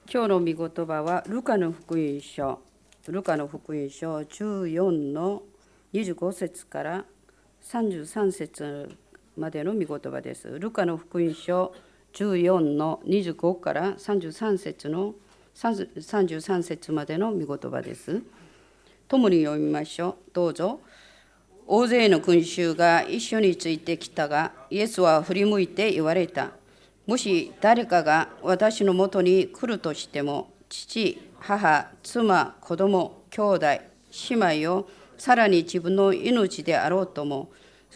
今日の御言葉はルカの福音書14の25節から33節までの御言葉です。ルカの福音書14の25から33節までの御言葉です。共に読みましょう。どうぞ。大勢の群衆が一緒についてきたが、イエスは振り向いて言われた。もし誰かが私のもとに来るとしても、父、母、妻、子供、兄弟、姉妹をさらに自分の命であろうとも、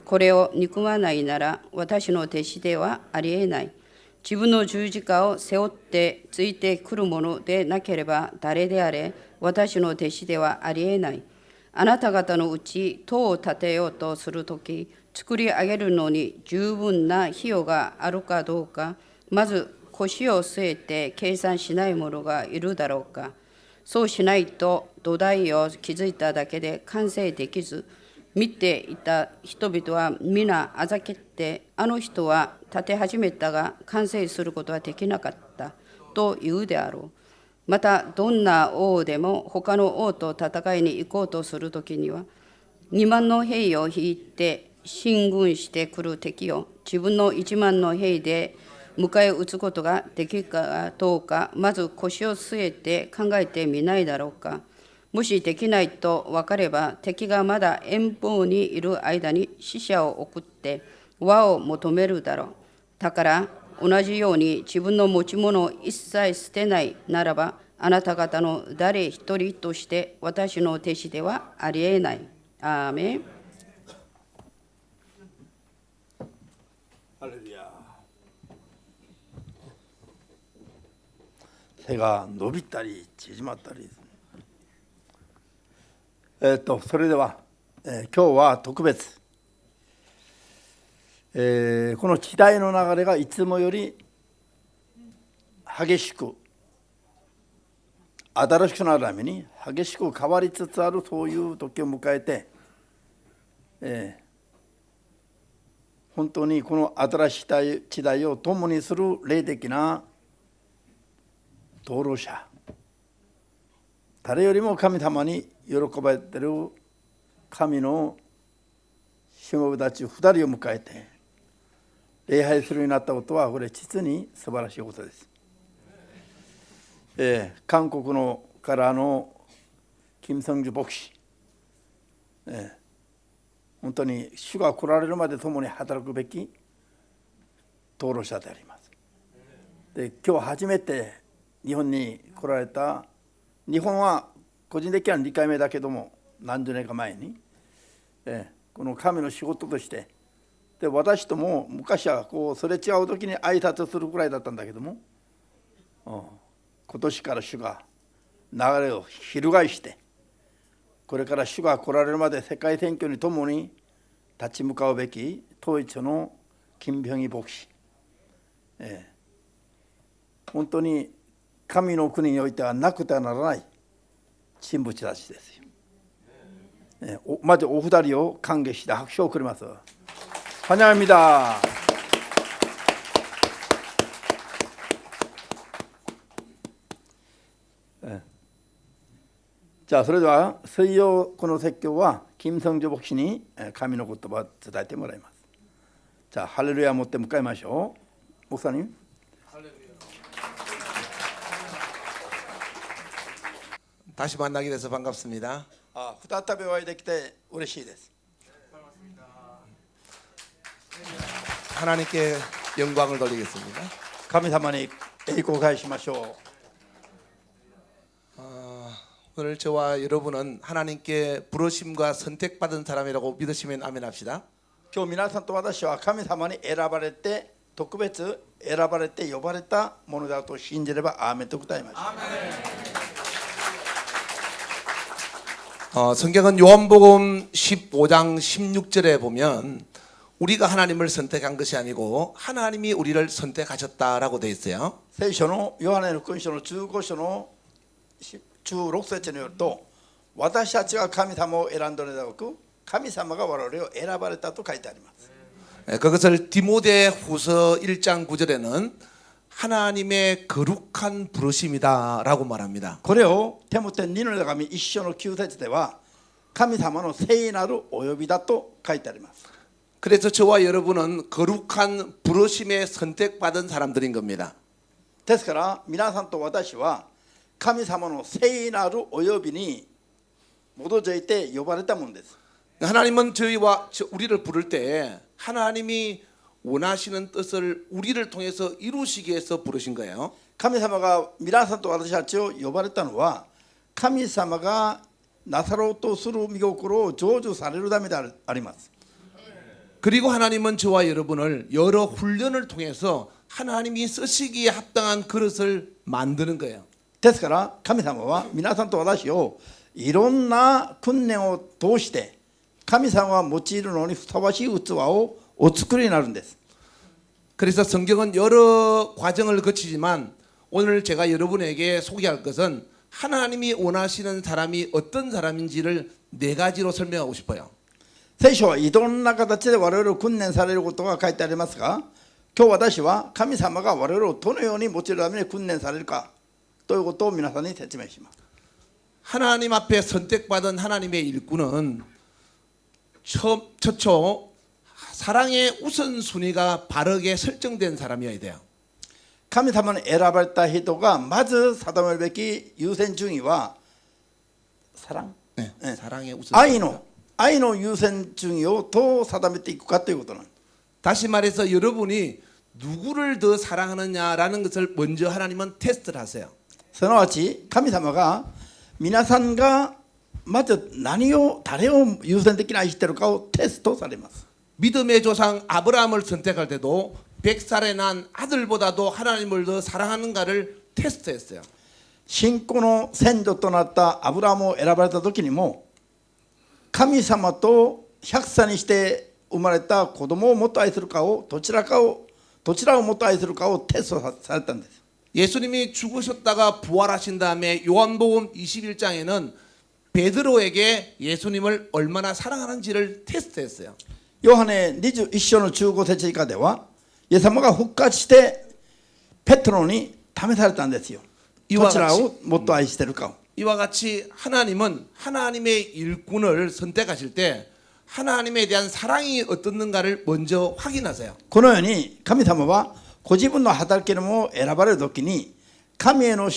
これを憎まないなら私の弟子ではありえない。自分の十字架を背負ってついてくるものでなければ誰であれ私の弟子ではありえない。あなた方のうち塔を建てようとするとき、作り上げるのに十分な費用があるかどうか、まず腰を据えて計算しない者がいるだろうか。そうしないと土台を築いただけで完成できず、見ていた人々は皆あざけって、あの人は建て始めたが完成することはできなかったと言うであろう。またどんな王でも他の王と戦いに行こうとするときには、2万の兵を引いて進軍してくる敵を自分の1万の兵で迎え撃つことができるかどうか、まず腰を据えて考えてみないだろうか。もしできないと分かれば、敵がまだ遠方にいる間に使者を送って和を求めるだろう。だから同じように自分の持ち物を一切捨てないならば、あなた方の誰一人として私の弟子ではありえない。アーメン。ハレルヤ。背が伸びたり縮まったり、それでは、今日は特別、この時代の流れがいつもより激しく、新しくなるために激しく変わりつつある、そういう時を迎えて、本当にこの新しい時代を共にする霊的な灯籠者、誰よりも神様に喜ばれている神のしもべたち2人を迎えて礼拝するようになったことは、これ実に素晴らしいことです。韓国のからの金正日牧師、本当に主が来られるまで共に働くべき灯籠者であります。で、今日初めて日本に来られた、日本は個人的には2回目だけども、何十年か前に、この神の仕事として、で私とも昔はこうすれ違う時に挨拶するくらいだったんだけども、今年から主が流れを翻して、これから主が来られるまで世界選挙に共に立ち向かうべき統一の金平義牧師、本当に神の国においてはなくてはならない神仏たちですよ。まずお二人を歓迎して拍手を送ります。환영합니다。じゃあそれでは水曜この説教は金正日牧師に神の言葉を伝えてもらいます。じゃあハレルヤを持って迎えましょう。牧さんに。다시만나게돼서반갑습니다。再びお会いできて嬉しいです。 하나님께 영광을 돌리겠습니다。 神様に栄光を返しましょう。 오늘 저와 여러분은 하나님께 부르심과 선택받은 사람이라고 믿으시면 아멘합시다。 今日皆さんと私は神様に選ばれて、特別選ばれて呼ばれたものだと信じればアーメンと答えましょう。 성경은 요한복음 15장 16절에 보면 우리가 하나님을 선택한 것이 아니고 하나님이 우리를 선택하셨다라고 되어 있어요. 聖書のヨハネの福音書の15章の16節によると、私たちが神様を選んだのではなく、神様が我々を選ばれたと書いてあります。 그것을 디모데 후서 1장 9절에는 하나님의 거룩한 부르심이다라고 말합니다. これをテモテ2の手紙1章の9節では神様の聖なるお呼びだと書いてあります。 그래서 저와 여러분은 거룩한 부르심에 선택받은 사람들인 겁니다. ですから皆さんと私は神様の聖なるお呼びに基づいて呼ばれたものです。 하나님은 우리를 부를 때 하나님이 원하시는 뜻을 우리를 통해서 이루시기 위해서 부르신 거예요. 神様が皆さんと私たちを呼ばれたのは神様がなさろうとする御心を成就されるためであります。 그리고 하나님은 저와 여러분을 여러 훈련을 통해서 하나님이 쓰시기에 합당한 그릇을 만드는 거예요. ですから神様は皆さんと私をいろんな訓練を通して神様が用いるのにふさわしい器をお作りになるんです。 그래서 성경은 여러 과정을 거치지만 오늘 제가 여러분에게 소개할 것은 하나님이 원하시는 사람이 어떤 사람인지를 네 가지로 설명하고 싶어요. 聖書はいろんな形で我々を訓練されることが書いてありますが、今日私は神様が我々をどのように用いるために訓練されるかということを皆さんに説明します。 하나님 앞에 선택받은 하나님의 일꾼은 최초 사랑의 우선순위가 바르게 설정된 사람이어야 돼요. 神様に選ばれた人がまず定めるべき優先順位は사랑? 네, 사랑의 우선순위. 愛の優先順位をどう定めていくかということなんです。 다시 말해서 여러분이 누구를 더 사랑하느냐라는 것을 먼저 하나님은 테스트를 하세요. すなわち神様が皆さんがまず誰を優先的に愛しているかをテストされます。 믿음의 조상 아브라함을 선택할 때도 100살에 난 아들보다도 하나님을 더 사랑하는가를 테스트했어요. 信仰の先祖となったアブラハムを選ばれた時にも神様と100歳にして生まれた子供をもっと愛するかをどちらをもっと愛するかをテストされたんです。 예수님이 죽으셨다가 부활하신 다음에 요한복음 21장에는 베드로에게 예수님을 얼마나 사랑하는지를 테스트했어요. ヨハネ21章の15節以下ではイエス様が復活してペトロに試されたんですよ。どちらをもっと愛しているかを。 이와 같이 하나님은 하나님의 일꾼을 선택하실 때 하나님에 대한 사랑이 어떻는가를 먼저 확인하세요. このように神様はご自分の働きのを選ばれる時に神への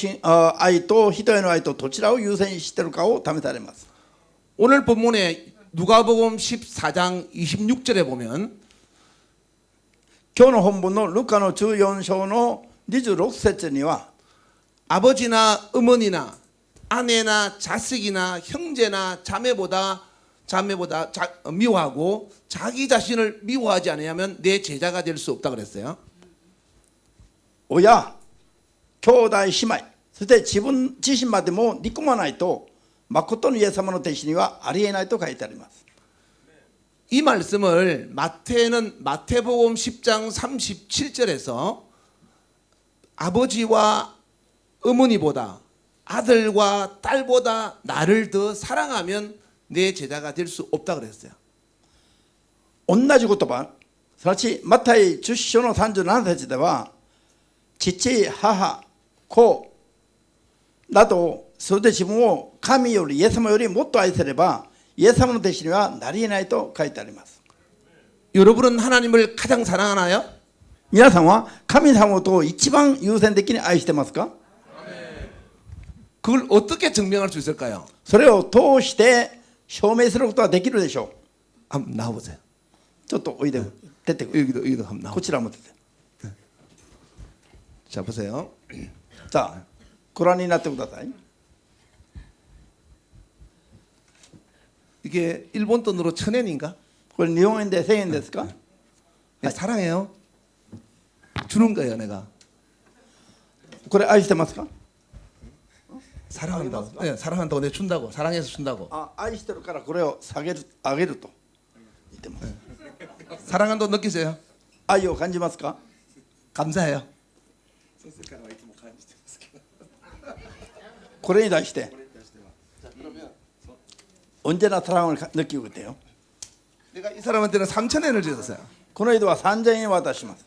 愛と人への愛とどちらを優先しているかを試されます。 오늘 본문에 누가복음 14장 26절에 보면 今日の本文のルカの14章の26節には 아버지나 어머니나 아내나 자식이나 형제나 자매보다 미워하고 자기 자신을 미워하지 않으면 내 제자가 될 수 없다 그랬어요. 親、兄弟姉妹、そして自分自身までも憎まないと誠のイエス様の弟子にはありえないと書いてあります。 이 말씀을 마태복음 10장 37절에서 아버지와 어머니보다 아들과 딸보다 나를 더 사랑하면 내 제자가 될 수 없다 그랬어요. 同じ言葉、すなわちマタイ10章の37節では父、母、子などそれで自分を神よりイエス様よりもっと愛すればイエス様の弟子にはなり得ないと書いてあります。 여러분은 하나님을 가장 사랑하나요? 皆さんは神様と一番優先的に愛してますか？ 그걸 어떻게 증명할 수 있을까요? それを通して証明することはできるでしょう。 한번 나와보세요. ちょっとおいで、出てくる。 여기도 한번 나와. こちらも出て。 자 보세요. さあ、ご覧になってください。 이게 일본 돈으로 1000엔인가? これ日本円で1000円ですか？ 네, 사랑해요. 주는 거예요, 내가. これ愛してますか？ 사랑한다고. 네, 사랑한다고 내가 준다고. 사랑해서 준다고. あ、愛してるからこれをあげると言ってます。 사랑한다고 느끼세요? 愛を感じますか？ 감사해요. これに対して언제나 사랑을 느끼고 있대요. 내가 이 사람한테는 3000엔을 줬어요. この人は3000円渡します。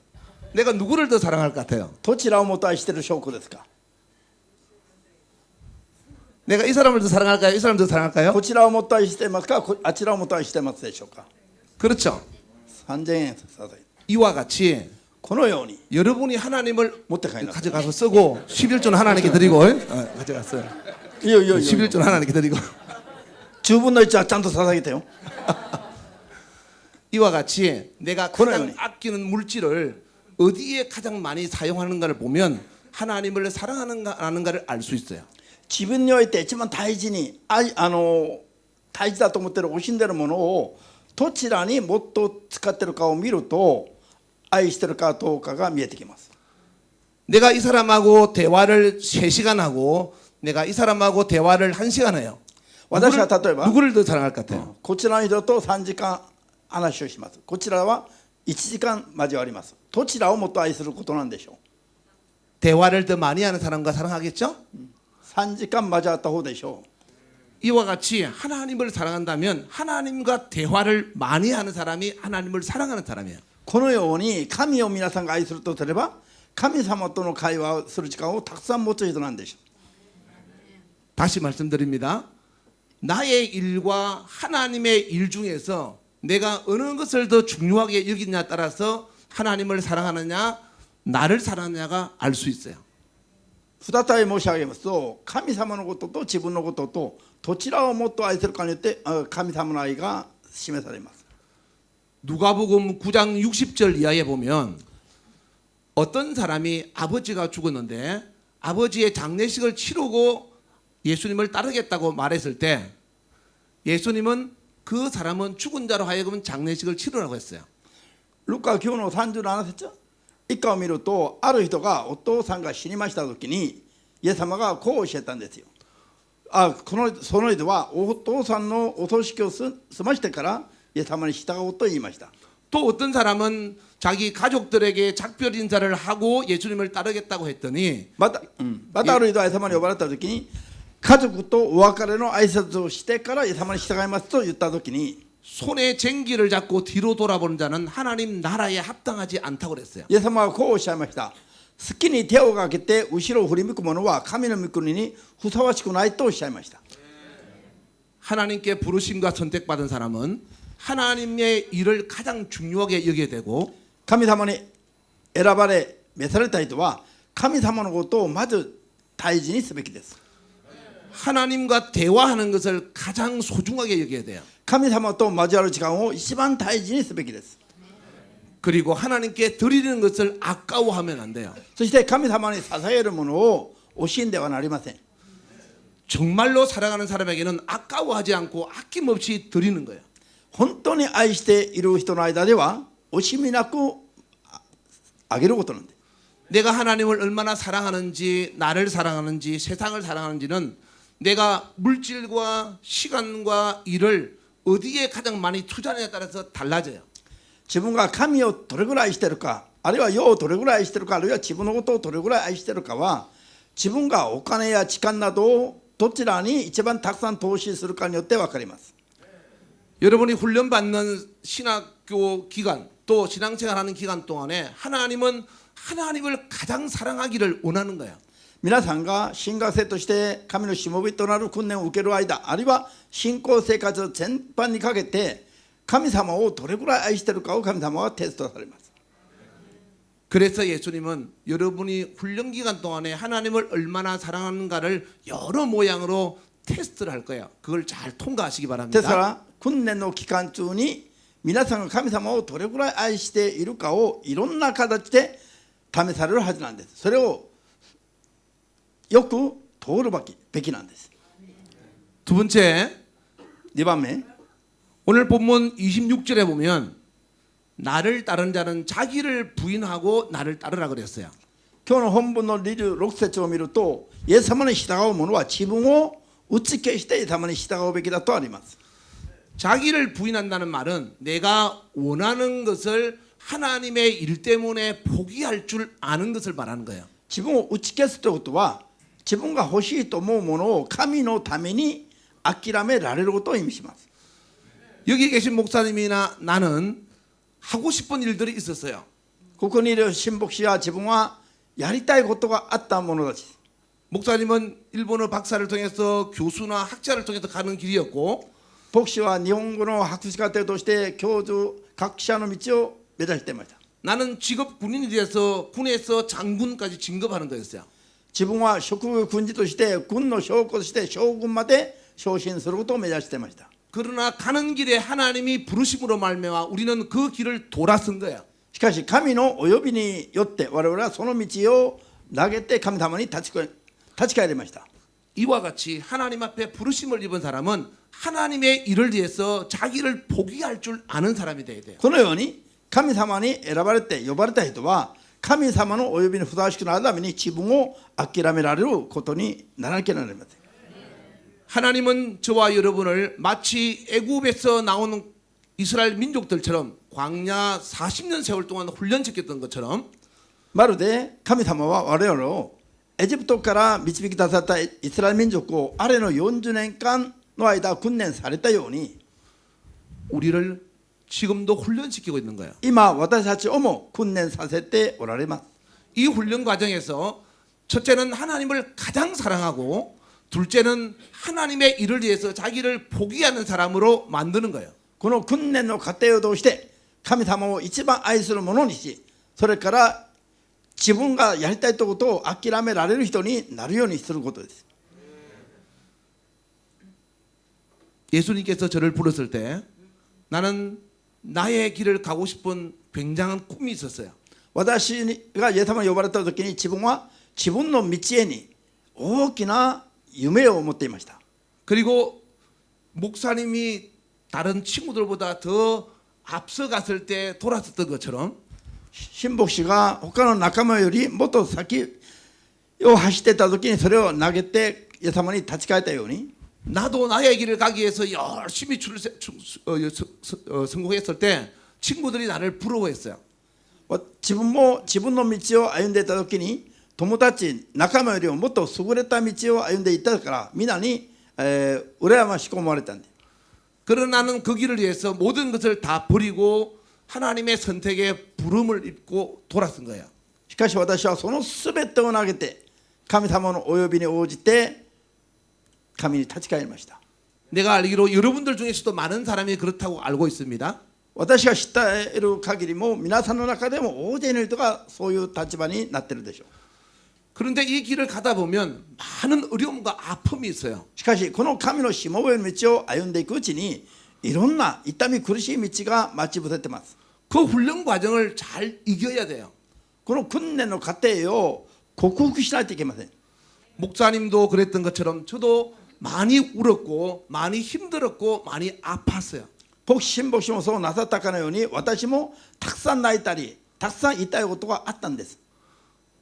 내가 누구를 더 사랑할 것 같아요? どちらをもっと愛している証拠ですか。 내가 이 사람을 더 사랑할까요? 이 사람을 더 사랑할까요? こちらをもっと愛していますか、あちらをもっと愛していますでしょうか。 그렇죠. 3000円捧げる。 이와 같이 このように 여러분이 하나님을 持って帰りなさい。 가져가서 쓰고 11조는 하나님께 드리고 가져갔어요. いやいやいや、 11조는 하나님께 드리고 10分の1はちゃんと捧げてよ。 이와 같이 내가 그래요. 가장 아끼는 물질을 어디에 가장 많이 사용하는가를 보면 하나님을 사랑하는가를 알 수 있어요. 自分において一番大事に大事だと思ってる惜しんでるものをどちらにもっと使ってるかを見ると愛してるかどうかが見えてきます。 내가 이 사람하고 대화를 3시간 하고 내가 이 사람하고 대화를 1시간 해요. 私は例えば 누구를 더 사랑할 것 같아요? こちらの人と3時間話をします。こちらは1時間交わります。どちらをもっと愛することなんでしょう。 대화를 더 많이 하는 사람과 사랑하겠죠? 3時間交わった方でしょう。 이와 같이 하나님을 사랑한다면 하나님과 대화를 많이 하는 사람이 하나님을 사랑하는 사람이에요. このように神を皆さんが愛するとすれば神様との会話をする時間をたくさん持つ人なんでしょう。 다시 말씀드립니다. 나의 일과 하나님의 일 중에서 내가 어느 것을 더 중요하게 여기느냐에 따라서 하나님을 사랑하느냐 나를 사랑하느냐가 알 수 있어요. 再び申し上げますと神様のことと自分のこととどちらをもっと愛するかによって神様の愛が示されます。 누가복음 9장 60절 이하에 보면 어떤 사람이 아버지가 죽었는데 아버지의 장례식을 치르고 예수님을 따르겠다고 말했을 때 예수님은 그 사람은 죽은 자로 하여금 장례식을 치르라고 했어요. ルカ9の37節以下を見るとある人がお父さんが死にました時にイエス様がこう教えたんですよ。その人はお父さんのお葬式を済ましてからイエス様に従おうと言いました。 또 어떤 사람은 자기 가족들에게 작별 인사를 하고 예수님을 따르겠다고 했더니 またある人はイエス様に呼ばれた時に家族とお別れの挨拶をしてからイエス様に従いますと言った時に 손에 쟁기를 잡고 뒤로 돌아보는 자는 하나님 나라에 합당하지 않다고 그랬어요. イエス様はこうおっしゃいました。好きに手をかけて後ろを振り向く者は神の御国にふさわしくないとおっしゃいました。 하나님께 부르심과 선택받은 사람은 하나님의 일을 가장 중요하게 여겨야 되고 神様に選ばれ召された人は神様のことをまず大事にすべきです。 하나님과 대화하는 것을 가장 소중하게 여겨야 돼요. 神様と交わる時間を一番大事にすべきです。 그리고 하나님께 드리는 것을 아까워하면 안 돼요. そして神様に捧げるものを惜しんではなりません。 정말로 사랑하는 사람에게는 아까워하지 않고 아낌없이 드리는 거예요. 本当に愛している人の間では惜しみなくあげることなんです。 내가 하나님을 얼마나 사랑하는지 나를 사랑하는지 세상을 사랑하는지는 내가 물질과 시간과 일을 어디에 가장 많이 투자하느냐에 따라서 달라져요. 自分が神をどれぐらい愛しているか、あるいは世をどれぐらい愛しているか、あるいは自分のことをどれぐらい愛しているかは、自分がお金や時間などをどちらに一番たくさん投資するかによって分かります。 여러분이 훈련받는 신학교 기간 또 신앙생활하는 기간 동안에 하나님은 하나님을 가장 사랑하기를 원하는 거예요. 皆さんが神学生として神のしもべとなる訓練を受ける間、あるいは信仰生活全般にかけて神様をどれぐらい愛しているかを神様はテストされます。 그래서 예수님은 여러분이 훈련 기간 동안에 하나님을 얼마나 사랑하는가를 여러 모양으로 테스트를 할 거예요. 그걸 잘 통과하시기 ですか 바랍니다. ら訓練の期間中に皆さんが神様をどれぐらい愛しているかをいろんな形で試されるはずなんです。それをよく通るべきなんです。 두 번째, 2番目 오늘 본문 26절에 보면 나를 따른 자는 자기를 부인하고 나를 따르라 그랬어요. 今日の本文の26節を見るとイエス様に従う者は自分を打ち消してイエス様に従うべきだとあります。 자기를 부인한다는 말은 내가 원하는 것을 하나님의 일 때문에 포기할 줄 아는 것을 말하는 거예요. 自分を打ち消すということは自分が欲しいと思うものを神のために諦められることを意味します。 여기 계신 목사님이나 나는 하고 싶은 일들이 있었어요. ここにいる新牧師や自分はやりたいことがあった者たち。 목사님은 일본어 박사를 통해서 교수나 학자를 통해서 가는 길이었고 牧師は日本語の博士課程として教授学者の道を目指していました。 나는 직업 군인이 돼서 군에서 장군까지 진급하는 거였어요. 自分は職業軍事として軍の将校として将軍まで昇進することを目指していました。 그러나 가는 길에 하나님이 부르심으로 말미암아 우리는 그 길을 돌아선 거야. しかし神のお呼びによって我々はその道を投げて神様に立ち返りました。 이와 같이 하나님 앞에 부르심을 입은 사람은 하나님의 일을 위해서 자기를 포기할 줄 아는 사람이 돼야 돼요. このように神様に選ばれて呼ばれた人は神様のお呼びにふさわしくなるために自分を諦められることにならなきゃなりません。 하나님은 저와 여러분을 마치 애굽에서 나오는 이스라엘 민족들처럼 광야 40년 세월 동안 훈련시켰던 것처럼 まるで神様は我々をエジプトから導き出されたイスラエル民族をあれの40年間の間訓練されたように 우리를 지금도 훈련시키고 있는 거예요. 今私たちをも訓練させておられます。 이 훈련 과정에서 첫째는 하나님을 가장 사랑하고 둘째는 하나님의 일을 위해서 자기를 포기하는 사람으로 만드는 거예요. この訓練の過程を通して神様を一番愛する者にし、それから自分がやりたいとことを諦められる人になるようにすることです。 예수님께서 저를 부르실 때 나는 나의 길을 가고 싶은 굉장한 꿈이 있었어요. 私がイエス様に呼ばれた時に自分は自分の道へに大きな夢を持っていました。 그리고 목사님이 다른 친구들보다 더 앞서갔을 때 돌아섰던 것처럼 新牧師が他の仲間よりもっと先を走っていた時にそれを投げてイエス様に立ち返ったように 나도 나의 길을 가기 위해서 열심히 성공했을 때 친구들이 나를 부러워했어요. 自分も自分の道を歩んでいた時に友達仲間よりももっと優れた道を歩んでいたから皆に、羨ましく思われたんで 그러나 나는 그 길을 위해서 모든 것을 다 버리고 하나님의 선택에 부름을 입고 돌아선 거예요. しかし私はその全てを投げて神様のお呼びに応じて神に立ち返りました。 내가 알기로 여러분들 중에서도 많은 사람이 그렇다고 알고 있습니다. 私が知っている限りも皆さんの中でも大勢の人がそういう立場になっているでしょう。 그런데 이 길을 가다 보면 많은 어려움과 아픔이 있어요. しかしこの神のしもべの道を歩んでいくうちにいろんな痛み苦しい道が待ち伏せてます。 그 훈련 과정을 잘 이겨야 돼요. この訓練の過程を克服しないといけません。 목사님도 그랬던 것처럼 저도 많이 울었고 많이 힘들었고 많이 아팠어요. 牧師新牧師もそうなさったかのように私もたくさん泣いたりたくさん言いたいことがあったんです。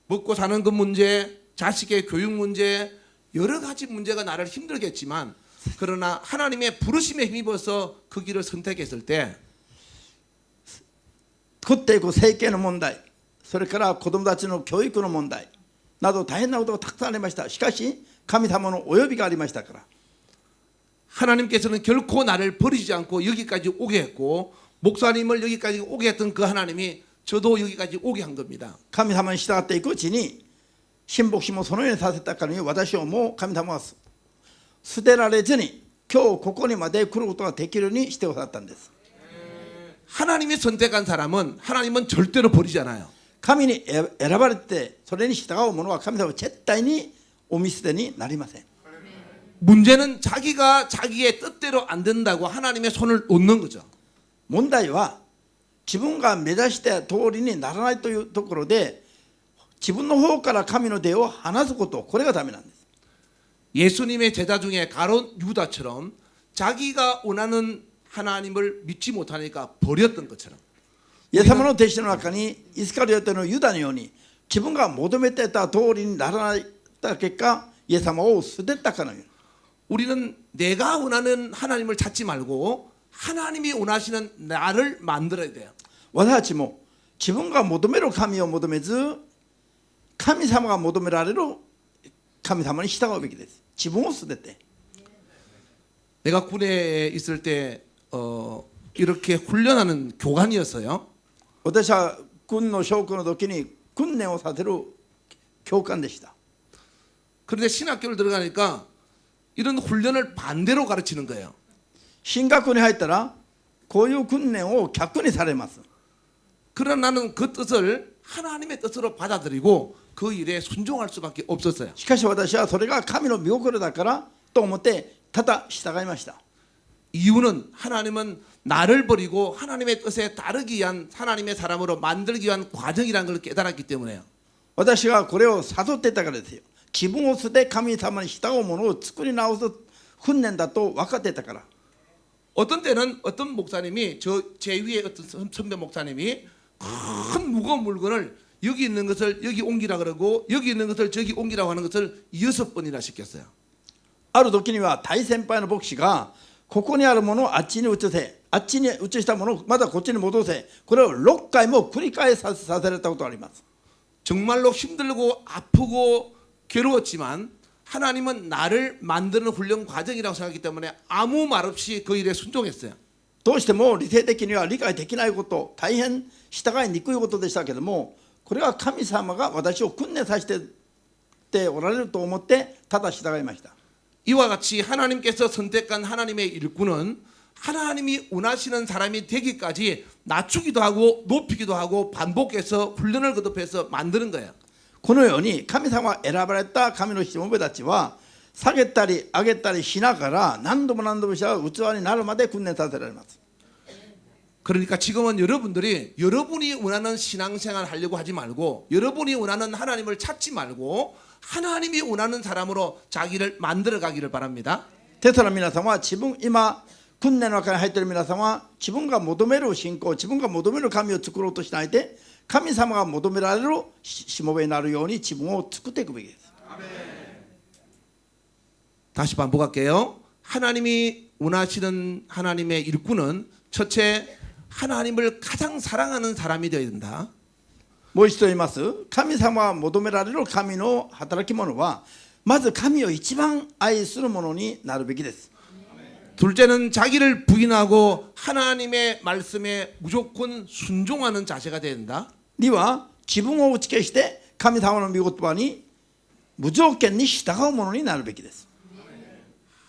먹고 사는 그 문제, 자식의 교육 문제, 여러 가지 문제가 나를 힘들게 했지만 그러나 하나님의 부르심에 힘입어서 그 길을 선택했을 때 食っていく生計の問題、それから子供たちの教育の問題など大変なことがたくさんありました。しかし神様のお呼びがありましたから 하나님께서는 결코 나를 버리지 않고 여기까지 오게 했고 목사님을 여기까지 오게 했던 그 하나님이 저도 여기까지 오게 한 겁니다. 神様に従っていくうちに新牧師もそのようにさせたからに私をもう神様は捨てられずに今日ここにまで来ることができるようにしてくださったんです。 하나님이 선택한 사람은 하나님은 절대로 버리지 않아요. 神に選ばれてそれに従う者は神様は絶対にお見捨てになりません。 문제는 자기가 자기의 뜻대로 안 된다고 하나님의 손을 놓는 거죠. 問題は自分が目指した通りにならないというところで自分の方から神の手を離すこと、これがダメなんです。 예수님의 제자 중에 가룟 유다처럼 자기가 원하는 하나님을 믿지 못하니까 버렸던 것처럼 イエス様の弟子の中にイスカリオテのユダのように自分が求めていた通りにならない結果イエス様を捨てたかのように 우리는 내가 원하는 하나님을 찾지 말고 하나님이 원하시는 나를 만들어야 돼요. 私たちも自分が求める神を求めず神様が求められる神様に従うべきです。自分を捨てて 내가 군에 있을 때 이렇게 훈련하는 교관이었어요. 私は軍の将校の時に訓練をさせる教官でした。 그런데 신학교를 들어가니까 이런 훈련을 반대로 가르치는 거예요. 進学に入ったらこういう訓練を逆にされます。 그러나 나는 그 뜻을 하나님의 뜻으로 받아들이고 그 일에 순종할 수밖에 없었어요. しかし私はそれが神の御心だからと思ってただ従いました。 이유는 하나님은 나를 버리고 하나님의 뜻에 따르기 위한 하나님의 사람으로 만들기 위한 과정이라는 걸 깨달았기 때문에요. 私がこれを悟っていたからですよ。自分を捨て神様に従うものを作り直す訓練だと分かっていたから。 어떤 때는 어떤 목사님이 제 위에 어떤 선배 목사님이 큰 무거운 물건을 여기 있는 것을 여기 옮기라 그러고 여기 있는 것을 저기 옮기라고 하는 것을 6번이나 시켰어요. ある時には大先輩の牧師がここにあるものをあっちに移せ、あっちに移したものをまたこっちに戻せ、これを6回も繰り返させられたことがあります。 정말로 힘들고 아프고 괴로웠지만 하나님은 나를 만드는 훈련 과정이라고 생각하기 때문에 아무 말 없이 그 일에 순종했어요. どうしても理性的には理解できないこと、大変従いにくいことでしたけども、これは神様が私を訓練させておられると思ってただ従いました。 이와 같이 하나님께서 선택한 하나님의 일꾼은 하나님이 원하시는 사람이 되기까지 낮추기도 하고 높이기도 하고 반복해서 훈련을 거듭해서 만드는 거예요. このように神様が選ばれた神のしもべたちは下げたり上げたりしながら何度も何度もした器になるまで訓練させられます。 그러니까 지금은 여러분들이 여러분이 원하는 신앙생활 하려고 하지 말고 여러분이 원하는 하나님을 찾지 말고 하나님이 원하는 사람으로 자기를 만들어 가기를 바랍니다. テスラの皆さんは今訓練の中に入っている皆さんは自分が求める信仰、自分が求める神を作ろうとしないで神様が求められるしもべになるように自分を作っていくべきです。 다시 반복할게요. 하나님이 원하시는 하나님의 일꾼은 첫째 하나님을 가장 사랑하는 사람이 되어야 된다. もう一度言います。神様が求められる神の働き者はまず神を一番愛する者になるべきです。 둘째는 자기를 부인하고 하나님의 말씀에 무조건 순종하는 자세가 되어야 된다. 2は自分を打ち消して神様の御言葉に無条件に従う者になるべきです。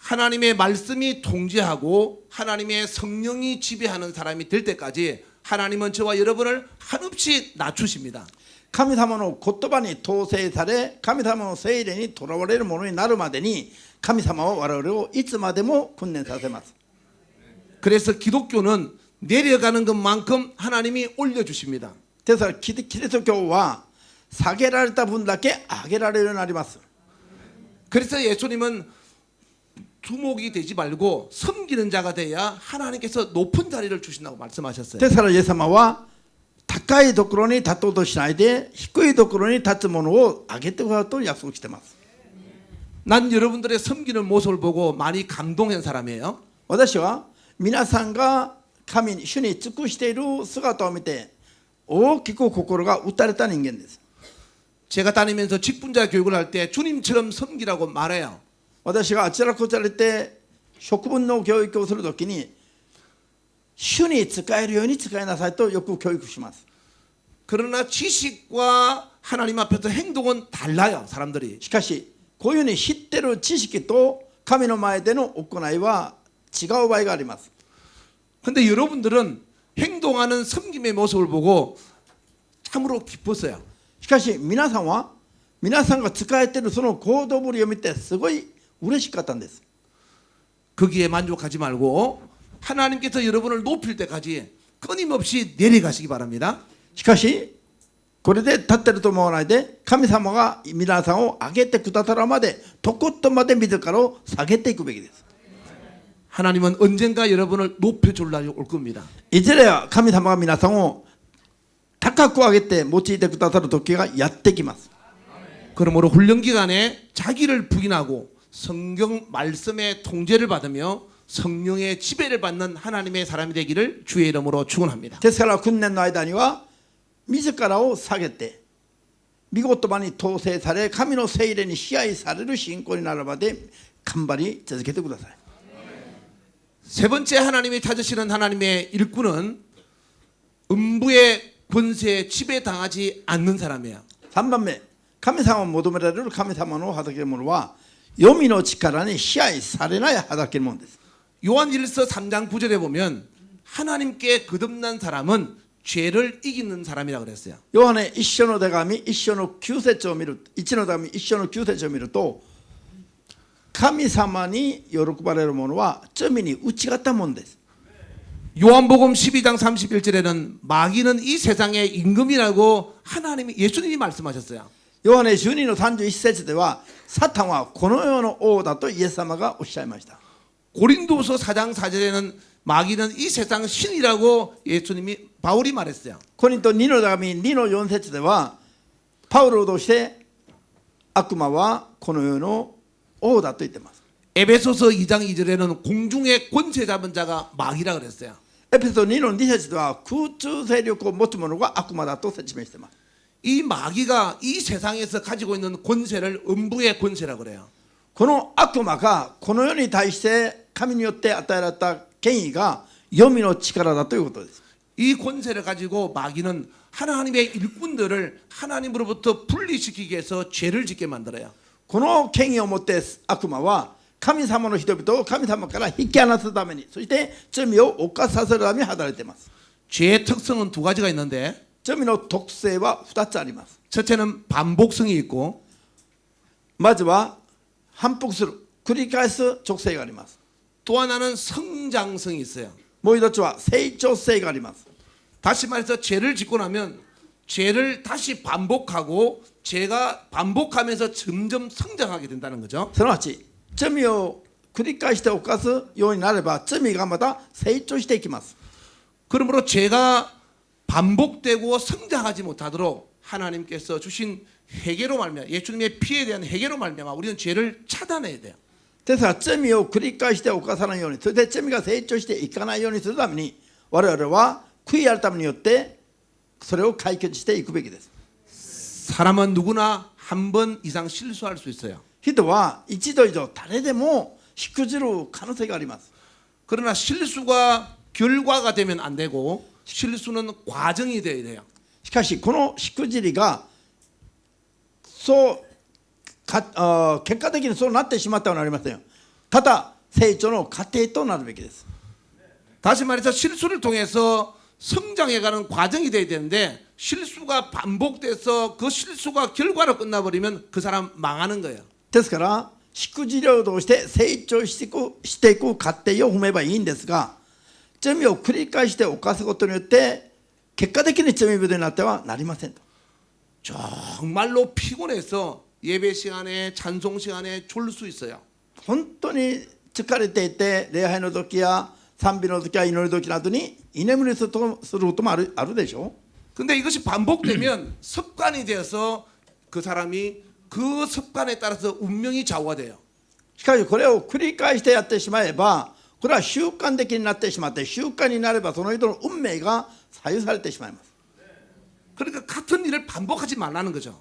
하나님의 말씀이 통제하고 하나님의 성령이 지배하는 사람이 될 때까지 하나님은 저와 여러분을 한없이 낮추십니다. 神様の言葉に統制され神様の聖霊にとらわれるものになるまでに神様は我々をいつまでも訓練させます。 그래서 기독교는 내려가는 것만큼 하나님이 올려주십니다. ですからキリスト教は下げられた分だけ上げられるようになります。 그래서 예수님은 두목이 되지 말고 섬기는 자가 돼야 하나님께서 높은 자리를 주신다고 말씀하셨어요. ですからイエス様は高いところに立とうとしないで低いところに立つものを上げてくださると約束しています。 난 여러분들의 섬기는 모습을 보고 많이 감동한 사람이에요. 私は皆さんが神に主に尽くしている姿を見て大きく心が打たれた人間です。 제가 다니면서 직분자 교육을 할 때 주님처럼 섬기라고 말해요. 私があちらこちらで職分の教育をするときに主に使えるように使いなさいとよく教育します。 그러나 지식과 하나님 앞에서 행동은 달라요. 사람들이. しかしこういうふうに知ってる知識と神の前での行いは違う場合があります。 근데 여러분들은 행동하는 섬김의 모습을 보고 참으로 기뻤어요. しかし皆さんが使えているその行動ぶりを見てすごい嬉しかったんです。 거기에 만족하지 말고 하나님께서 여러분을 높일 때까지 끊임없이 내려가시기 바랍니다. しかしこれで立ってると思わないで神様が皆さんを上げてくださるまでとことんまで自らを下げていくべきです。 하나님은 언젠가 여러분을 높여줄 날이 올 겁니다. いずれは神様が皆さんを高く上げて用いてくださる時がやってきます。 그러므로 훈련 기간에 자기를 부인하고 성경 말씀의 통제를 받으며 성령의 지배를 받는 하나님의 사람이 되기를 주의 이름으로 축원합니다. ですから訓練の間には自らを下げて御言葉に統制され神の聖霊に支配される信仰になるまで頑張り続けてください。 세 번째 하나님이 찾으시는 하나님의 일꾼은 음부의 권세에 지배당하지 않는 사람이에요. 3番目、神様を求められる神様の働ける者は黄泉の力に支配されない働ける者です。 요한일서 3장 9절에 보면 하나님께 거듭난 사람은 죄를 이기는 사람이라 그랬어요. ヨハネ一章の手紙一章の9節を見る、1の手紙一章の9節を見ると、神様に喜ばれる者は罪に打ち勝ったものです。 요한복음 12장 31절에는 마귀는 이 세상의 임금이라고 예수님이 말씀하셨어요. ヨハネ12の31節では、サタンはこの世の王だとイエス様がおっしゃいました。 고린도서 4장 4절에는 마귀는 이 세상 신이라고 바울이 말했어요. コリント2の手紙2の4節では、パウロとして悪魔はこの世の王だと言っています。 에베소서 2장 2절에는 공중의 권세 잡은 자가 마귀라 그랬어요. エペソ2の2節では空中勢力を持つ者が悪魔だと説明しています。 이 마귀가 이 세상에서 가지고 있는 권세를 음부의 권세라 그래요. この悪魔がこの世に対して神によって与えられた権威が黄泉の力だということです。 이 권세를 가지고 마귀는 하나님의 일꾼들을 하나님으로부터 분리시키기 위해서 죄를 짓게 만들어요. この権威を持って悪魔は神様の人々を神様から引き離すために、そして罪を犯させるために働いています。 죄의 특성은 두 가지가 있는데 罪の特性は2つあります。 첫째는 반복성이 있고 まずは反復する、繰り返す特性があります。 또 하나는 성장성이 있어요. もう一つは成長性があります。 다시 말해서 죄를 짓고 나면 죄를 다시 반복하고 죄가 반복하면서 점점 성장하게 된다는 거죠. すなわち罪を繰り返して犯すようになれば罪がまた成長していきます。 그러므로 죄가 반복되고 성장하지 못하도록 하나님께서 주신 회개로 말미암아 예수님의 피에 대한 회개로 말미암아 우리는 죄를 차단해야 돼요. ですから罪を繰り返して犯さないように、それで罪が成長していかないようにするために我々は悔い改めによってそれを解決していくべきです。 사람은 누구나 한 번 이상 실수할 수 있어요. 人は一度以上誰でもしくじる可能性があります。 그러나 실수가 결과가 되면 안 되고 실수는 과정이 돼야 돼요. しかしこのしくじりが結果的にそうなってしまったのはなりませんよ。ただ成長の過程となるべきです。 다시 말해서 실수를 통해서 성장해가는 과정이 돼야 되는데 실수가 반복돼서 그 실수가 결과로 끝나버리면 그 사람 망하는 거예요. ですからしくじりを通して成長していく過程を踏めばいいんですが、罪を繰り返して犯すことによって結果的に罪人になってはなりませんと。 정말로 피곤해서 예배 시간에 찬송 시간에 졸 수 있어요. 本当に疲れていて礼拝の時や賛美の時や祈り時などに居眠りすることもあるでしょう。 근데 이것이 반복되면 습관이 되어서 그 사람이 그 습관에 따라서 운명이 좌우화돼요. しかしこれを繰り返してやってしまえば、これは習慣的になってしまって、習慣になればその人の運命が左右されてしまいます。 그러니까 같은 일을 반복하지 말라는 거죠.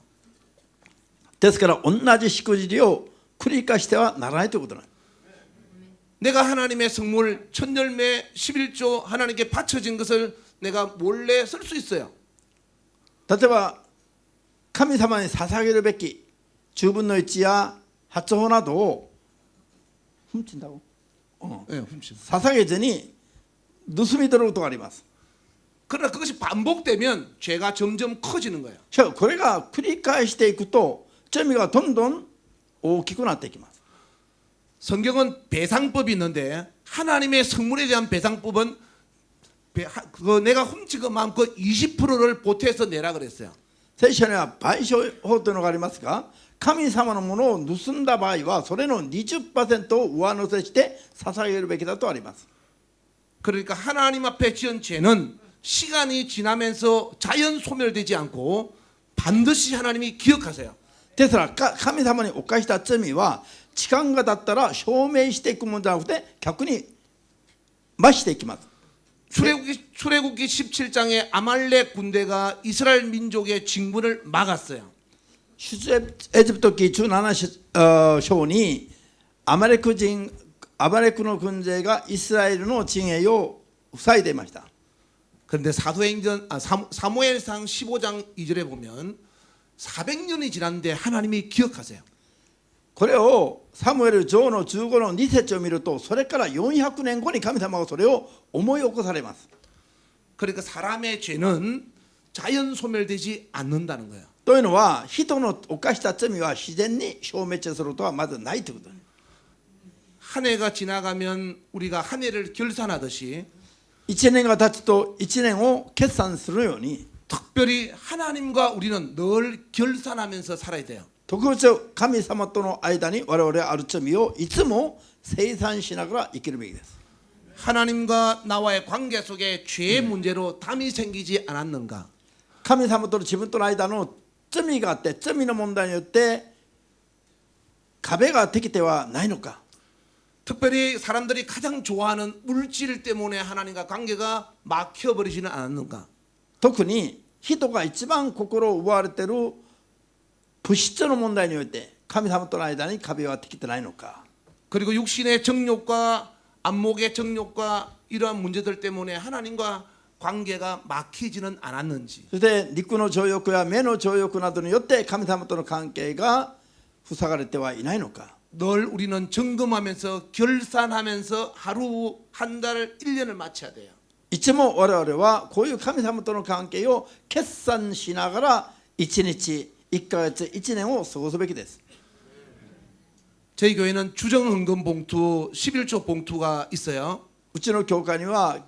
ですから同じしくじりを繰り返してはならないということなんです。 내가 하나님의 성물 천열매 11조 하나님께 바쳐진 것을 내가 몰래 쓸 수 있어요. 例えば神様に捧げるべき10分の1や8法などを훔친다고? 네, 훔친. 捧げずに盗み取ることがあります。 그러나 그것이 반복되면 죄가 점점 커지는 거예요. しかしこれが繰り返していくと罪がどんどん大きくなっていきます。 성경은 배상법이 있는데 하나님의 성물에 대한 배상법은 내가 훔친 것 마음껏 20%를 보태서 내라 그랬어요. 聖書には賠償法というのがありますが、神様のものを盗んだ場合はそれの 20% を上乗せして捧げるべきだとあります。 그러니까 하나님 앞에 지은 죄는 시간이 지나면서 자연 소멸되지 않고 반드시 하나님이 기억하세요. ですから神様に犯した罪は時間が経ったら証明していくものじゃなくて逆に増していきます。 출애굽기 17장에 아말렉 군대가 이스라엘 민족의 진군을 막았어요. 出エジプト記17章にアマレクの軍勢がイスラエルの陣営を塞いでいました。 그런데 사무엘상 15장 2절에 보면 400년이 지났는데 하나님이 기억하세요. これをサムエル上の15の2節を見ると、それから400年後に神様がそれを思い起こされます。 그러니까 사람의 죄는 자연 소멸되지 않는다는 거예요. というのは、人の犯した罪は自然に消滅することはまずないということです。 한 해가 지나가면 우리가 한 해를 결산하듯이 1年が経つと1年を決算するように、 특별히 하나님과 우리는 늘 결산하면서 살아야 돼요. 特別神様との間に我々はある罪をいつも清算しながら生きるべきです。 하나님과 나와의 관계 속에 죄의 문제로 담이 생기지 않았는가? 神様と自分との間の罪があって、罪の問題によって壁ができてはないのか。 특별히 사람들이 가장 좋아하는 물질 때문에 하나님과 관계가 막혀버리지는 않았는가? 特に人が一番心を奪われている物質の問題において神様との間に壁はできてないのか。 그리고 육신의 정욕과 안목의 정욕과 이러한 문제들 때문에 하나님과 관계가 막히지는 않았는지. そして肉の情欲や目の情欲などによって神様との関係が塞がれてはいないのか。 늘 우리는 점검하면서 결산하면서 하루, 한 달, 1년을 마쳐야 돼요. いつも我々はこういう神様との関係を決算しながら1日、1ヶ月、1年を過ごすべきです。 저희 교회는 주정헌금 봉투 11조 봉투가 있어요. うちの教会には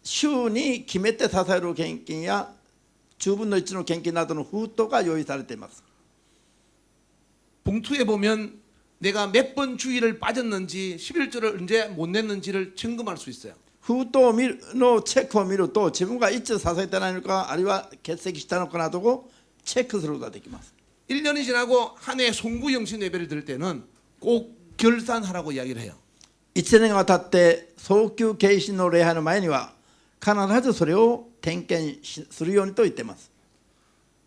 週に決めて支える献金や10分の1の献金などの封筒が用意されています。 봉투에 보면 내가 몇 번 주일을 빠졌는지 11조를 언제 못 냈는지를 점검할 수 있어요. 封筒のチェックを見ると自分がいつ支えてないのか、あるいは欠席したのかなどをチェックすることができます。 1년이 지나고 한 해 송구 영신 예배를 드릴 때는 꼭 결산하라고 이야기를 해요. 1年が経って早急敬信の礼拝の前には必ずそれを点検するようにと言っています。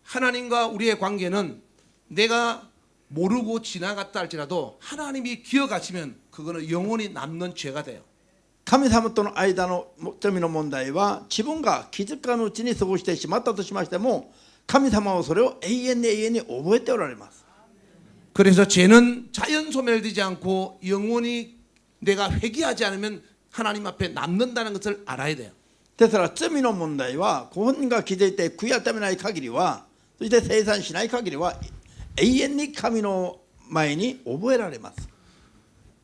하나님과 우리의 관계는 내가 모르고 지나갔다 할지라도 하나님이 기억하시면 그거는 영원히 남는 죄가 돼요. 神様との間の罪の問題は自分が気づかぬうちに過ごしてしまったとしましても、神様はそれを永遠に覚えておられます。 그래서 죄는 자연 소멸되지 않고 영원히 내가 회개하지 않으면 하나님 앞에 남는다는 것을 알아야 돼요. ですから罪の問題はご本人が気づいて悔い改めない限りは、そして清算しない限りは永遠に神の前に覚えられます。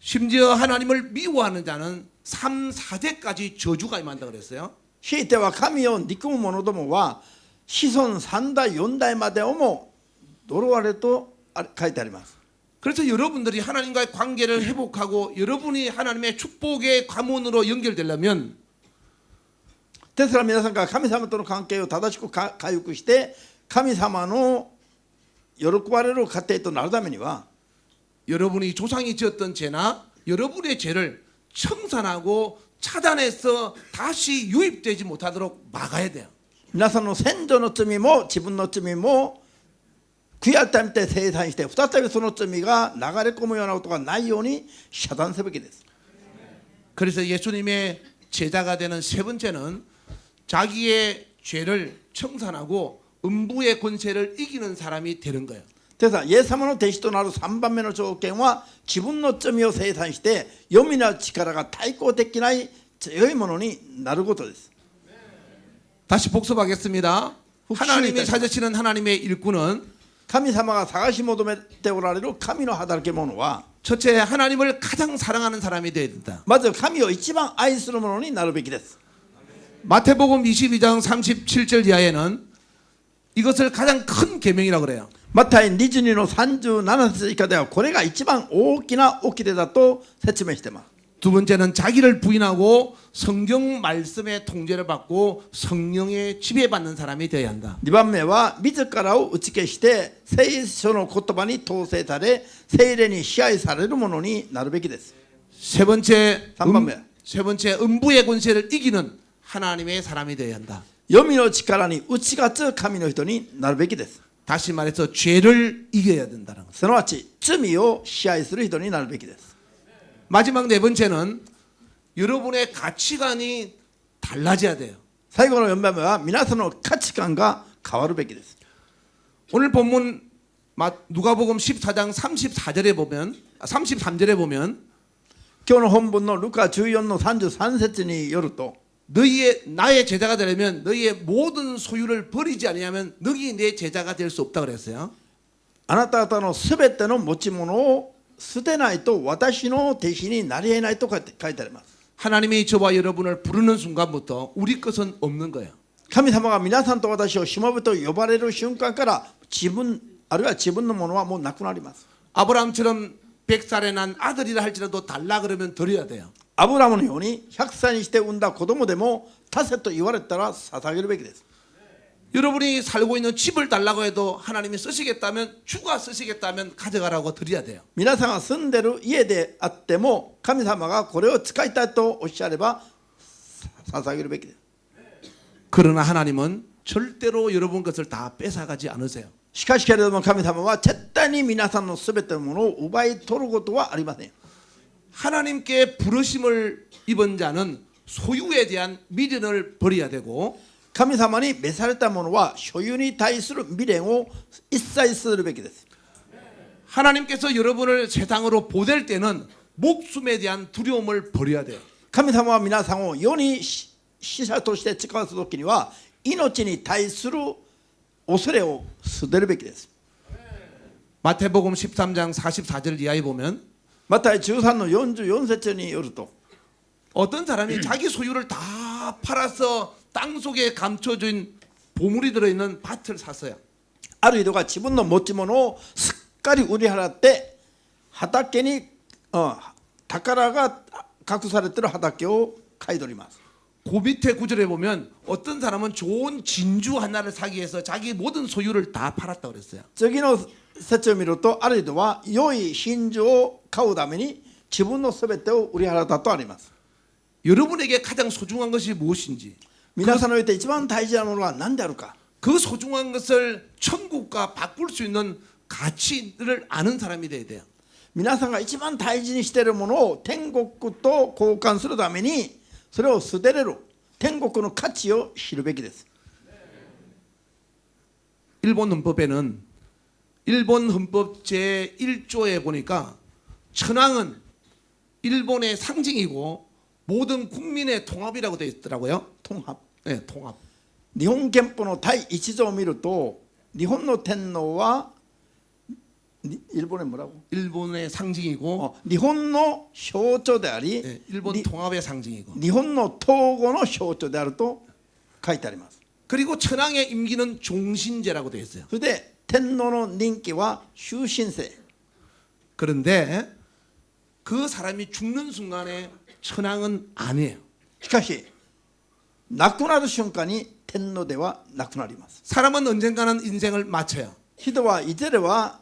심지어 하나님을 미워하는 자는 3, 4대까지 저주가 임한다 그랬어요. ひいては神を憎む者どもは子孫3代4代までをも呪われると書いてあります。 그래서 여러분들이 하나님과의 관계를 회복하고 여러분이 하나님의 축복의 가문으로 연결되려면 ですから皆さんが神様との関係を正しく回復して神様の喜ばれる家庭となるためには 여러분이 조상이 지었던 죄나 여러분의 죄를 청산하고 차단해서 다시 유입되지 못하도록 막아야 돼요. 皆さんの先祖の罪も自分の罪も悔い改めて清算して再びその罪が流れ込むようなことがないように遮断するべきです。 그래서 예수님의 제자가 되는 세 번째는 자기의 죄를 청산하고 음부의 권세를 이기는 사람이 되는 거예요. ですからイエス様の弟子となる3番目の条件は自分の罪を清算して読みな力が対抗できない強いものになることです。 다시 복습하겠습니다. 하나님이 찾으시는 하나님의 일꾼은 神様が探し求めておられる神の働き者は 첫째 하나님을 가장 사랑하는 사람이 되어야 된다. まず神を一番愛する者になるべきです。 마태복음 22장 37절 이하에는 이것을 가장 큰 계명이라고 그래요. マタイ22の37節以下ではこれが一番大きな掟だと説明しています。 두 번째는 자기를 부인하고 성경 말씀의 통제를 받고 성령의 지배받는 사람이 되어야 한다. 2番目は自らを打ち消して聖書の言葉に統制され聖霊に支配されるものになるべきです。 세 번째 음부의 권세를 이기는 하나님의 사람이 되어야 한다. 読みの力に打ち勝つ神の人になるべきです。 다시 말해서 죄를 이겨야 된다는 것. すなわち罪を支配する人になるべきです。 마지막 네 번째는 여러분의 가치관이 달라져야 돼요. 最後の4番目は皆さんの価値観が変わるべきです。 오늘 본문 누가복음 14장 34절에 보면 33절에 보면 今日の本文のルカ14の33節によると 나의 제자가 되려면 너희의 모든 소유를 버리지 아니하면 너희 내 제자가 될 수 없다 그랬어요. あなた方のすべての持ち物を捨てないと私の弟子になり得ないと書いてあります。 하나님이 저와 여러분을 부르는 순간부터 우리 것은 없는 거예요. 神様が皆さんと私をしもべと呼ばれる瞬間から自分あるいは自分のものはもうなくなります。 아브라함처럼 100살에 난 아들이라 할지라도 달라 그러면 드려야 돼요. アブラムのように100歳にして産んだ子供でも足せと言われたら捧げるべきです。 여러분이 살고 있는 집을 달라고 해도 하나님이 쓰시겠다면 주가 쓰시겠다면 가져가라고 드려야 돼요. 皆さんが住んでる家であっても神様がこれを使いたいとおっしゃれば捧げるべきです。 그러나 하나님은 절대로 여러분 것을 다 뺏어가지 않으세요. しかしけれども神様は絶対に皆さんのすべてのものを奪い取ることはありません。 하나님께 부르심을 입은 자는 소유에 대한 미련을 버려야 되고 神様に召されたものは所有に対する未練を一切するべきです。 하나님께서 여러분을 세상으로 보낼 때는 목숨에 대한 두려움을 버려야 돼요. 神様は皆さんを世に死者として使わすときには命に対する恐れを捨てるべきです。 마태복음 13장 44절 이하에 보면 マタイ13の44節によると 어떤 사람이 자기 소유를 다 팔아서 땅속에 감춰진 보물이 들어있는 밭을 샀어요. ある人が自分の持ち物をすっかり売り払って畑に、宝が隠されている畑を買い取ります。 그 밑에 구절에 보면 어떤 사람은 좋은 진주 하나를 사기 위해서 자기 모든 소유를 다 팔았다고 그랬어요. 次の説を見るとある人は良い真珠を買うために自分のすべてを売り払ったとあります。 여러분에게 가장 소중한 것이 무엇인지 皆さんにおいて一番大事なものは何であるか 그 소중한 것을 천국과 바꿀 수 있는 가치를 아는 사람이 돼야 돼요. 皆さんが一番大事にしているものを天国と交換するためにそれを捨てれる天国の価値を知るべきです。 일본 헌법에는 일본 헌법 제1조에 보니까 천황은 일본의 상징이고 모든 국민의 통합이라고 되어 있더라고요. 統合 네, 통합. 日本憲法の第1条を見ると日本の天皇は일본의 뭐라고? 일본의 상징이고 日本の象徴であり 네, 일본 통합의 상징이고 日本の統合の象徴であると書いてあります。 그리고 천황의 임기는 종신제라고 되어 있어요. それで天皇の任期は終身制。 그런데 그 사람이 죽는 순간에 천황은 아니에요. しかし亡くなる瞬間に天皇ではなくなります。 사람은 언젠가는 인생을 마쳐요. 人はいずれは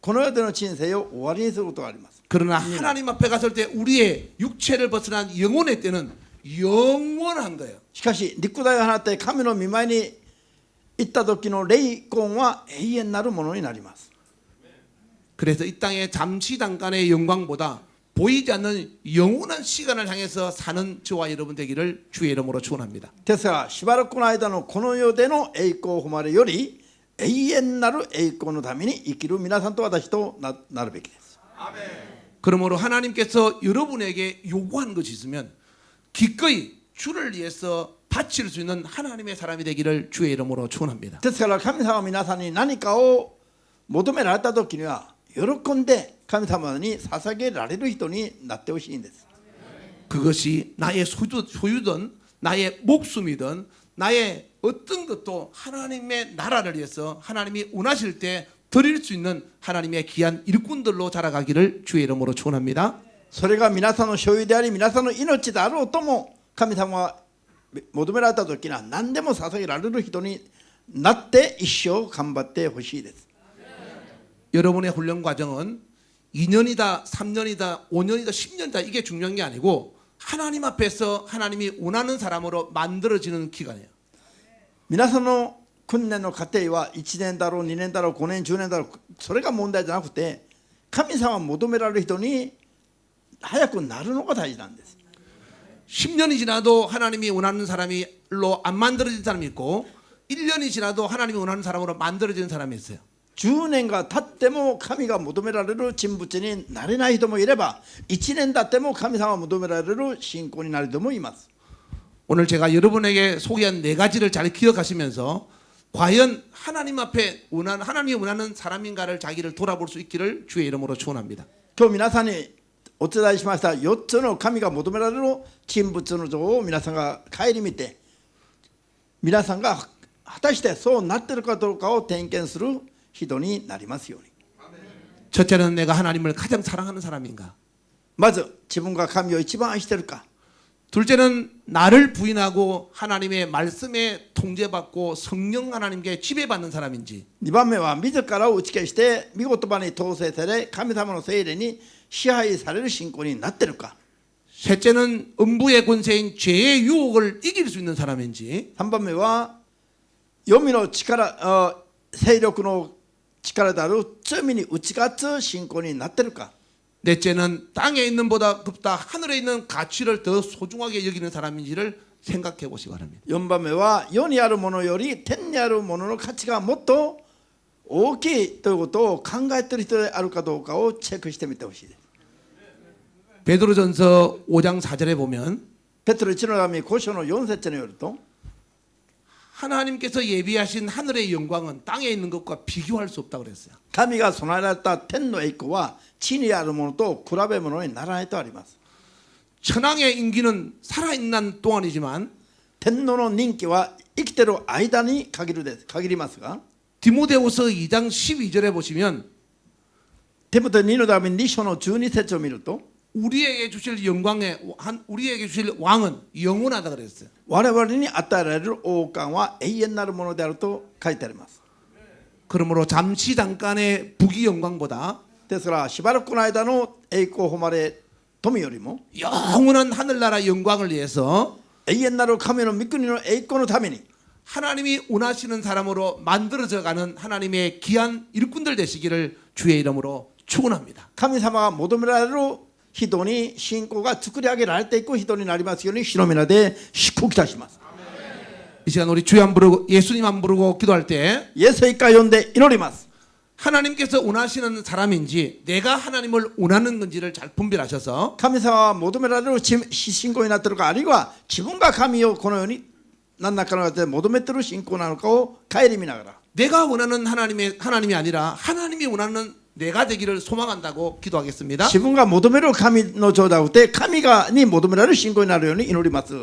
この世での人生を終わりにすることがあります。 그러나 하나님 앞에 갔을 때 우리의 육체를 벗어난 영혼의 때는 영원한 거예요. しかし肉体を放って神の御前に行った時の霊魂は永遠なるものになります。 그래서 이 땅의 잠시 잠깐의 영광보다 보이지 않는 영원한 시간을 향해서 사는 저와 여러분 되기를 주의 이름으로 축원합니다. ですがしばらくの間のこの世での栄光を誉れより永遠なる栄光のために生きる皆さんと私と なるべきです。 그러므로 하나님께서 여러분에게 요구하는 것이 있으면 기꺼이 주를 위해서 바칠 수 있는 하나님의 사람이 되기를 주의 이름으로 축원합니다. ですから神様は皆さんに何かを求められた時には喜んで神様に捧げられる人になってほしいんです。 그것이 나의 소유든 나의 목숨이든 나의 어떤 것도 하나님의 나라를 위해서 하나님이 원하실 때 드릴 수 있는 하나님의 귀한 일꾼들로 자라가기를 주의 이름으로 축원합니다. それが皆さんの所有であり皆さんの命であろうとも神様は求められた時には何でも捧げられる人になって一生頑張ってほしいです。 여러분의 훈련 과정은 2년이다, 3년이다, 5년이다, 10년이다 이게 중요한 게 아니고 하나님 앞에서 하나님이 원하는 사람으로 만들어지는 기간이에요. 皆さんの訓練の過程は1年だろう2年だろう5年10年だろうそれが問題じゃなくて神様が求められる人に早くなるのが大事なんです。 10년이 지나도 하나님이 원하는 사람으로 안 만들어진 사람이 있고 1년이 지나도 하나님이 원하는 사람으로 만들어지는 사람이 있어요. 10年が経っても神が求められる人物になれない人もいれば、1年経っても神様が求められる信仰になる人もいます。 오늘 제가 여러분에게 소개한 4가지를 잘 기억하시면서 과연 하나님 앞에 하나님이 원하는 사람인가를 자기를 돌아볼 수 있기를 주의 이름으로 축원합니다. 今日皆さんにお伝えしました4つの神が求められる人物の像を皆さんが顧みて、皆さんが果たしてそうなっているかどうかを点検する人になりますように。 첫째는 내가 하나님을 가장 사랑하는 사람인가. まず自分が神を一番愛しているか。 둘째는 나를 부인하고 하나님의 말씀에 통제받고 성령 하나님께 지배받는 사람인지. 2番目は自らを打ち消して御言葉に統制され神様の聖霊に支配される信仰になっているか。 셋째는 음부의 권세인 죄의 유혹을 이길 수 있는 사람인지. 3番目は黄泉の力、勢力の力である罪に打ち勝つ信仰になっているか。 넷째는 땅에 있는 보다 급다 하늘에 있는 가치를 더 소중하게 여기는 사람인지를 생각해 보시기 바랍니다. 4番目は世にあるものより天にあるものの価値がもっと大きいということを考えている人であるかどうかをチェックしてみてほしいです。 베드로전서 5장 4절에 보면 ペテロ1の手紙5章の4節によると、 하나님께서 예비하신 하늘의 영광은 땅에 있는 것과 비교할 수 없다고 그랬어요. 神が備えられた天の栄光は地にあるものと比べ物にならないとあります。 천황의 인기는 살아있는 동안이지만 天皇の人気は生きている間に限りますが、 디모데후서 2장 12절에 보시면 テモテ2の手紙2章の12節を見ると、 우리에게 주실 우리에게 주실 왕은 영원하다 그랬어요. 我々に与えられる王冠は永遠なるものであると書いてあります。 그러므로 잠깐의 부귀 영광보다 ですからしばらくの間の栄光誉れ富よりも 영원한 하늘나라 영광을 위해서 永遠なる神の御国の栄光のために 하나님이 원하시는 사람으로 만들어져가는 하나님의 귀한 일꾼들 되시기를 주의 이름으로 축원합니다. 神様が求められる人に信仰が作り上げられていく人になりますように主の皆で祝福いたします。 이 시간 우리 주여 안 부르고 예수님 안 부르고 기도할 때 イエス一回呼んで祈ります。 하나님께서 원하시는 사람인지 내가 하나님을 원하는 건지를 잘 분별하셔서 神様は求められる信仰になっているか、あるいは自分が神をこのように何らかの形で求めている信仰なのかを顧みながら、 내가 원하는 하나님이 아니라 하나님이 원하는 내가 되기를 소망한다고 기도하겠습니다. 自分が求める神の像ではなくて神に求められる信仰になるように祈ります。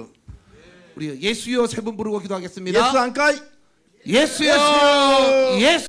우리 예수여 세 번 부르고 イエス 기도하겠습니다. 3回 예수여 예수